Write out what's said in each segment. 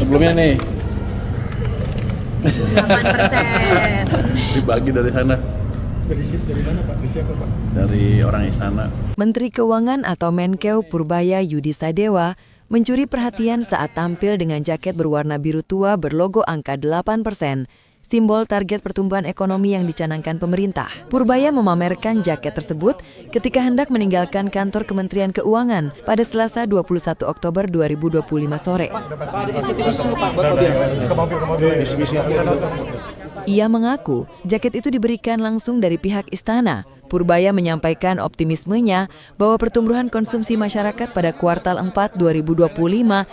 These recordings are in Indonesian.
Sebelumnya nih 8%. dibagi dari sana, Dari mana Pak? Dari siapa Pak? dari orang istana. Menteri Keuangan atau Menkeu Purbaya Yudi Sadewa mencuri perhatian saat tampil dengan jaket berwarna biru tua berlogo angka 8%, simbol target pertumbuhan ekonomi yang dicanangkan pemerintah. Purbaya memamerkan jaket tersebut ketika hendak meninggalkan kantor Kementerian Keuangan pada Selasa 21 Oktober 2025 sore. Ia mengaku jaket itu diberikan langsung dari pihak istana. Purbaya menyampaikan optimismenya bahwa pertumbuhan konsumsi masyarakat pada kuartal 4 2025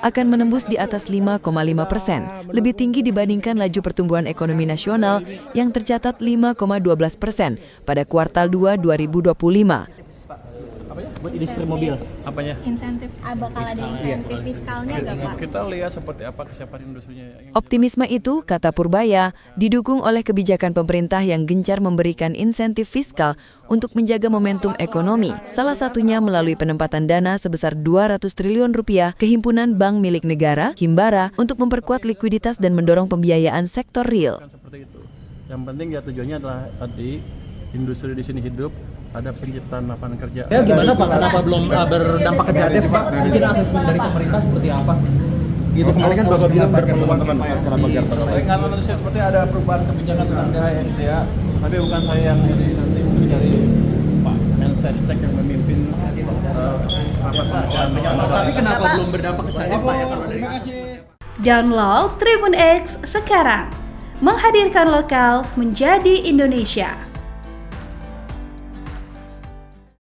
akan menembus di atas 5,5%, lebih tinggi dibandingkan laju pertumbuhan ekonomi nasional yang tercatat 5,12% pada kuartal 2 2025. Buat industri mobil. Apanya? Insentif, bakal ada insentif fiskalnya nggak Pak? Kita lihat seperti apa kesiapan industrinya. Optimisme itu, kata Purbaya, didukung oleh kebijakan pemerintah yang gencar memberikan insentif fiskal untuk menjaga momentum ekonomi. Salah satunya melalui penempatan dana sebesar 200 triliun rupiah ke himpunan bank milik negara, Himbara, untuk memperkuat likuiditas dan mendorong pembiayaan sektor real. Seperti itu. Yang penting ya tujuannya adalah tadi industri di sini hidup, ada penciptaan lapangan kerja. Ya gimana Pak, kenapa belum berdampak ke JADEF Pak? Mungkin asesmen dari pemerintah seperti apa? Itu kemarin kan Bapak bilang teman-teman sekarang bagian Nggak menurut saya seperti ada perubahan kebijakan tentang DHR, tapi bukan saya yang ini, nanti mencari Pak Mensesnek yang memimpin Tapi kenapa belum berdampak ke JADEF Pak ya kalau dari Download Tribun X sekarang. Menghadirkan lokal menjadi Indonesia.